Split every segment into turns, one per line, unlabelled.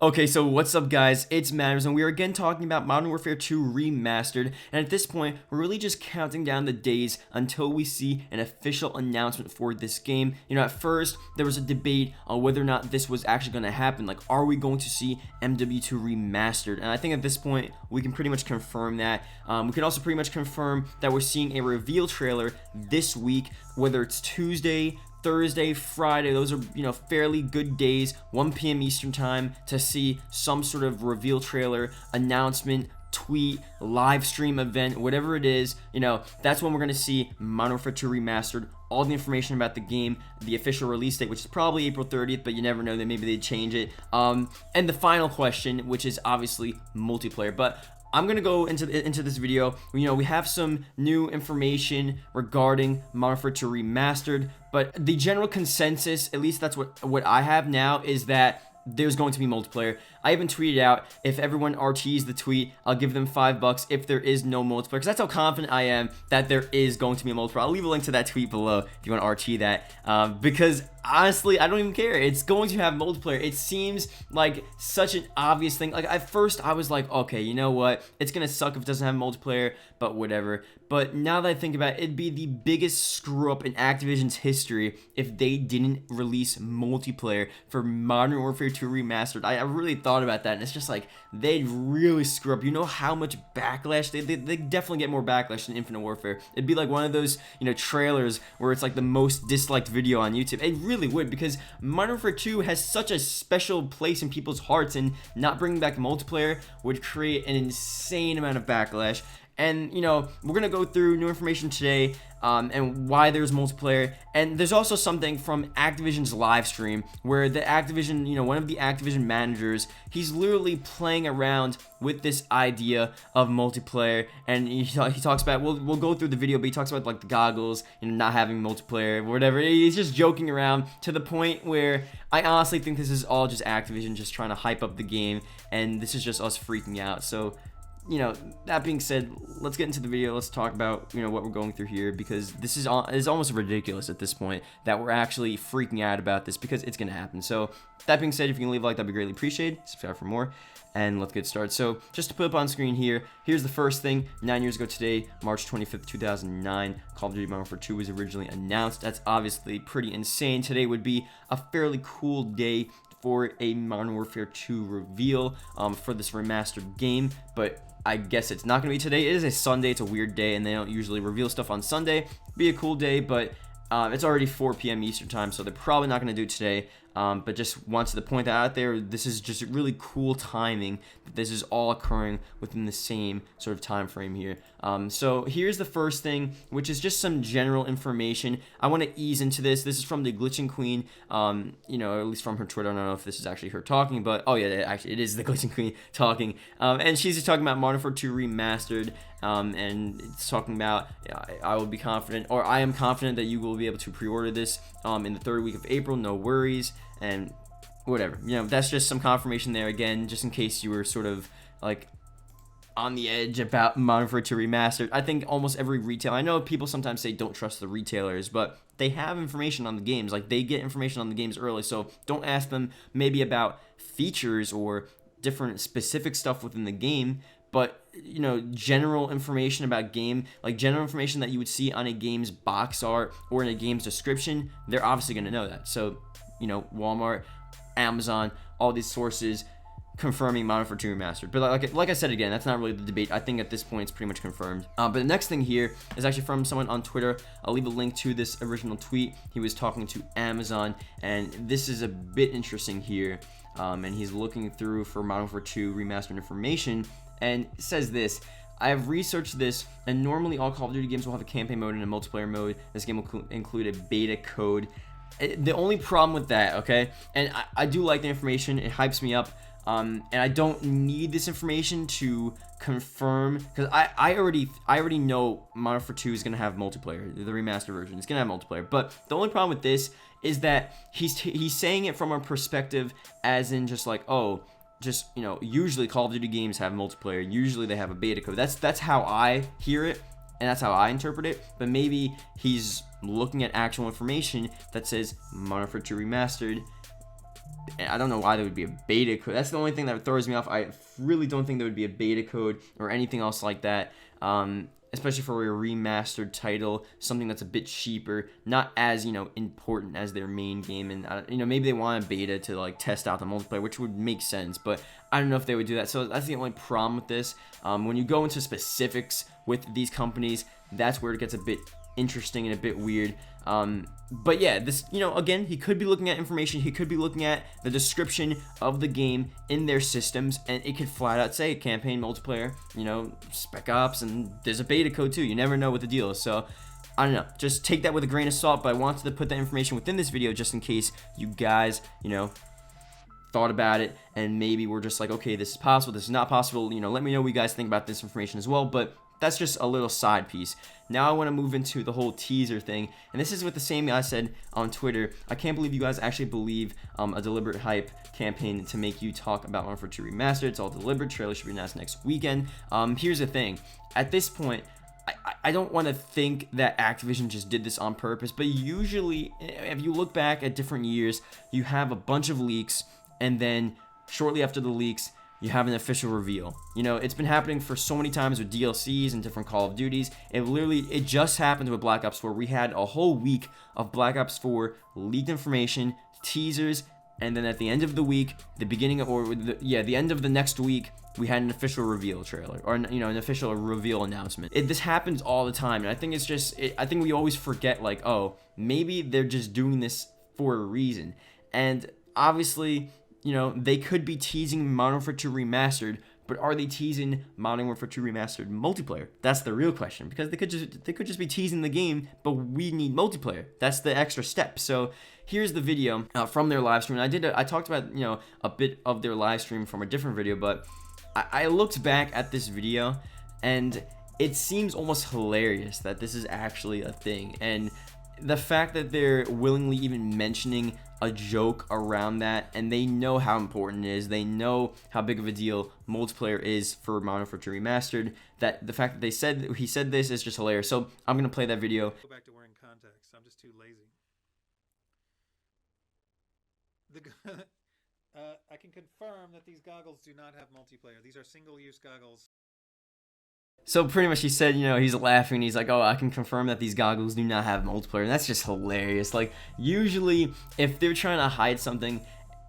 Okay, so what's up guys, it's Matters, and we are again talking about Modern Warfare 2 Remastered, and at this point, we're really just counting down the days until we see an official announcement for this game. You know, at first, there was a debate on whether or not this was actually going to happen, like, are we going to see MW2 Remastered? And I think at this point, we can pretty much confirm that. We can also pretty much confirm that we're seeing a reveal trailer this week, whether it's Tuesday, Thursday, Friday. Those are, fairly good days, 1 p.m. Eastern time, to see some sort of reveal trailer, announcement, tweet, live stream event, whatever it is. That's when we're going to see Modern Warfare 2 Remastered, all the information about the game, the official release date, which is probably April 30th, but you never know, that maybe they change it. And the final question, which is obviously multiplayer. But I'm gonna go into this video. We have some new information regarding Modern Warfare 2 Remastered, but the general consensus, at least that's what I have now, is that there's going to be multiplayer. I even tweeted out, if everyone RTs the tweet, I'll give them $5 if there is no multiplayer, because that's how confident I am that there is going to be a multiplayer. I'll leave a link to that tweet below if you want to RT that, because honestly, I don't even care. It's going to have multiplayer. It seems like such an obvious thing. Like, at first, I was like, okay, you know what? It's gonna suck if it doesn't have multiplayer, but whatever. But now that I think about it, it'd be the biggest screw up in Activision's history if they didn't release multiplayer for Modern Warfare 2 Remastered. I really thought about that, and it's just like, they'd really screw up. You know how much backlash? They definitely get more backlash than Infinite Warfare. It'd be like one of those, trailers where it's like the most disliked video on YouTube. It really would, because Modern Warfare 2 has such a special place in people's hearts, and not bringing back multiplayer would create an insane amount of backlash. And we're gonna go through new information today, and why there's multiplayer. And there's also something from Activision's live stream where the Activision, one of the Activision managers, he's literally playing around with this idea of multiplayer. And he talks about, we'll go through the video, but he talks about like the goggles and not having multiplayer, whatever. He's just joking around to the point where I honestly think this is all just Activision just trying to hype up the game, and this is just us freaking out. So, that being said, let's get into the video. Let's talk about, what we're going through here, because this is almost ridiculous at this point that we're actually freaking out about this, because it's going to happen. So, that being said, if you can leave a like, that'd be greatly appreciated. Subscribe for more, and let's get started. So, just to put up on screen here, here's the first thing. 9 years ago today, March 25th, 2009, Call of Duty Modern Warfare 2 was originally announced. That's obviously pretty insane. Today would be a fairly cool day for a Modern Warfare 2 reveal for this remastered game, but I guess it's not going to be today. It is a Sunday. It's a weird day, and they don't usually reveal stuff on Sunday. Be a cool day, but it's already 4 p.m. Eastern time, so they're probably not going to do it today. But just wanted to point that out there. This is just really cool timing. This is all occurring within the same sort of time frame here. So here's the first thing, which is just some general information. I want to ease into this. This is from the Glitching Queen, at least from her Twitter. I don't know if this is actually her talking, but oh yeah, actually it is the Glitching Queen talking. And she's just talking about Modern Warfare 2 Remastered. And it's talking about, I will be confident, or I am confident that you will be able to pre-order this in the 3rd week of April. No worries. And whatever, that's just some confirmation there, again, just in case you were sort of like on the edge about Modern Warfare 2 Remastered. I think almost every retailer, I know people sometimes say don't trust the retailers, but they have information on the games. Like, they get information on the games early, so don't ask them maybe about features or different specific stuff within the game, but general information about game, like general information that you would see on a game's box art or in a game's description, they're obviously going to know that. So Walmart, Amazon, all these sources confirming Modern Warfare 2 Remastered. But like I said again, that's not really the debate. I think at this point it's pretty much confirmed. But the next thing here is actually from someone on Twitter. I'll leave a link to this original tweet. He was talking to Amazon, and this is a bit interesting here. And he's looking through for Modern Warfare 2 Remastered information, and it says this: I have researched this, and normally all Call of Duty games will have a campaign mode and a multiplayer mode. This game will include a beta code. The only problem with that, okay, and I do like the information, it hypes me up, and I don't need this information to confirm, because I already know Modern Warfare 2 is going to have multiplayer. The remastered version is going to have multiplayer, but the only problem with this is that he's saying it from a perspective as in just like, oh, just, usually Call of Duty games have multiplayer, usually they have a beta code. That's how I hear it, and that's how I interpret it. But maybe he's looking at actual information that says Modern Warfare 2 Remastered I don't know why there would be a beta code. That's the only thing that throws me off. I really don't think there would be a beta code or anything else like that. Especially for a remastered title, something that's a bit cheaper, not as, you know, important as their main game. And, you know, maybe they want a beta to, like, test out the multiplayer, which would make sense, but I don't know if they would do that. So that's the only problem with this. When you go into specifics with these companies, that's where it gets a bit interesting and a bit weird. But yeah, this, you know, again, he could be looking at information, he could be looking at the description of the game in their systems, and it could flat out say campaign multiplayer, you know, Spec Ops, and there's a beta code too. You never know what the deal is. So I don't know, just take that with a grain of salt, but I wanted to put that information within this video just in case you guys, you know, thought about it and maybe we're just like, okay, this is possible, this is not possible. You know, let me know what you guys think about this information as well. But that's just a little side piece. Now I want to move into the whole teaser thing, and this is what the same guy said on Twitter. I can't believe you guys actually believe a deliberate hype campaign to make you talk about Modern Warfare 2 Remastered. It's all deliberate. Trailer should be announced next weekend. Here's the thing. At this point, I don't want to think that Activision just did this on purpose, but usually, if you look back at different years, you have a bunch of leaks, and then shortly after the leaks, you have an official reveal. You know, it's been happening for so many times with DLCs and different Call of Duties. It just happened with Black Ops 4. We had a whole week of Black Ops 4 leaked information, teasers, and then at the end of the week, the end of the next week, we had an official reveal trailer, or, you know, an official reveal announcement. This happens all the time, and I think it's just, I think we always forget, like, oh, maybe they're just doing this for a reason. And obviously, you know, they could be teasing Modern Warfare 2 Remastered, but are they teasing Modern Warfare 2 Remastered multiplayer? That's the real question, because they could just be teasing the game, but we need multiplayer. That's the extra step. So here's the video from their live stream. I talked about, you know, a bit of their live stream from a different video, but I looked back at this video, and it seems almost hilarious that this is actually a thing. And the fact that they're willingly even mentioning a joke around that, and they know how important it is, they know how big of a deal multiplayer is for Modern Warfare 2 Remastered, that the fact that he said this is just hilarious. So I'm gonna play that video.
Go back to wearing contacts. I'm just too lazy. I can confirm that these goggles do not have multiplayer. These are single-use goggles.
So pretty much he said, you know, he's laughing. He's like, oh, I can confirm that these goggles do not have multiplayer. And that's just hilarious. Like, usually if they're trying to hide something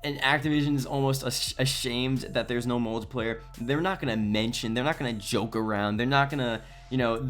and Activision is almost ashamed that there's no multiplayer, they're not going to mention, they're not going to joke around. They're not going to, you know,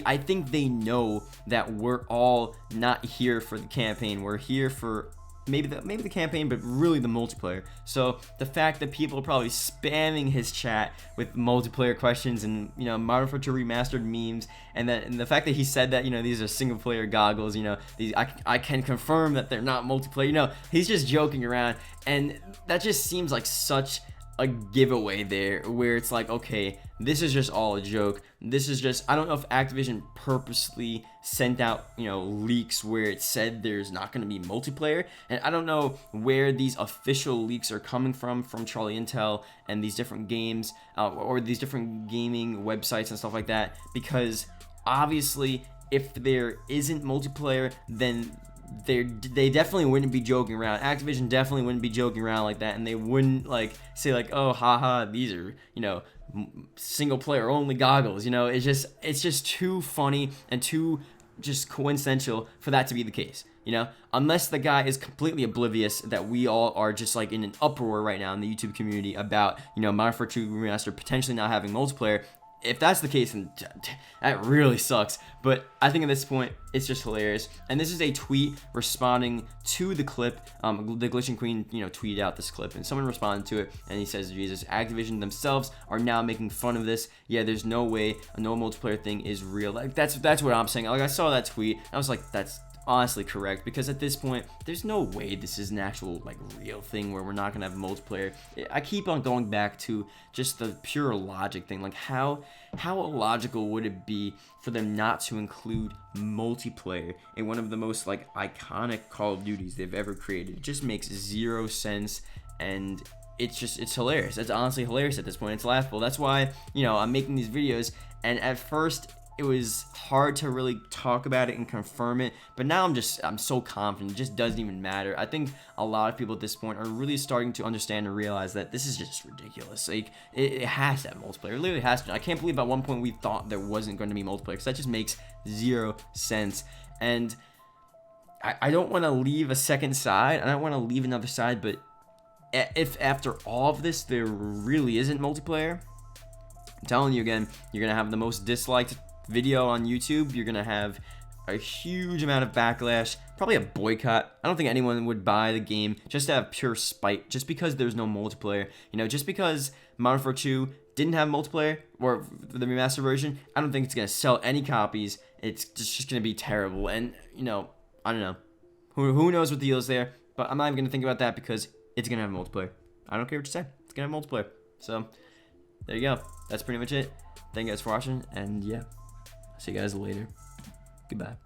I think they know that we're all not here for the campaign. We're here for maybe the campaign, but really the multiplayer. So the fact that people are probably spamming his chat with multiplayer questions and, you know, Modern Warfare 2 Remastered memes, and the fact that he said that, you know, these are single player goggles, you know, these I can confirm that they're not multiplayer, you know, he's just joking around, and that just seems like such a giveaway there, where it's like, okay, this is just all a joke. This is just, I don't know if Activision purposely sent out, you know, leaks where it said there's not going to be multiplayer, and I don't know where these official leaks are coming from Charlie Intel and these different games or these different gaming websites and stuff like that, because obviously if there isn't multiplayer, then they definitely wouldn't be joking around. Activision definitely wouldn't be joking around like that, and they wouldn't like say like, oh, haha, these are, you know, single player only goggles. You know, it's just too funny and too just coincidental for that to be the case. You know, unless the guy is completely oblivious that we all are just like in an uproar right now in the YouTube community about, you know, Modern Warfare 2 Remastered potentially not having multiplayer. If that's the case, then that really sucks. But I think at this point, it's just hilarious. And this is a tweet responding to the clip. The Glitching Queen, you know, tweeted out this clip, and someone responded to it, and he says, Jesus, Activision themselves are now making fun of this. Yeah, there's no way a no multiplayer thing is real. Like, that's what I'm saying. Like, I saw that tweet, and I was like, that's honestly correct, because at this point there's no way this is an actual like real thing where we're not gonna have multiplayer. I keep on going back to just the pure logic thing, like how illogical would it be for them not to include multiplayer in one of the most like iconic Call of Duties they've ever created? It just makes zero sense, and it's hilarious. It's honestly hilarious at this point. It's laughable. That's why, you know, I'm making these videos, and at first it was hard to really talk about it and confirm it, but now I'm so confident. It just doesn't even matter. I think a lot of people at this point are really starting to understand and realize that this is just ridiculous. Like, it has to have multiplayer. It literally has to. I can't believe at one point we thought there wasn't going to be multiplayer, because that just makes zero sense. And I don't want to leave a second side. I don't want to leave another side, but if after all of this there really isn't multiplayer, I'm telling you again, you're going to have the most disliked video on YouTube. You're going to have a huge amount of backlash, probably a boycott. I don't think anyone would buy the game just to have pure spite, just because there's no multiplayer. You know, just because Modern Warfare 2 didn't have multiplayer, or the remastered version, I don't think it's going to sell any copies. It's just going to be terrible. And, you know, I don't know. Who knows what the deal is there, but I'm not even going to think about that because it's going to have multiplayer. I don't care what you say. It's going to have multiplayer. So, there you go. That's pretty much it. Thank you guys for watching, and yeah, see you guys later. Goodbye.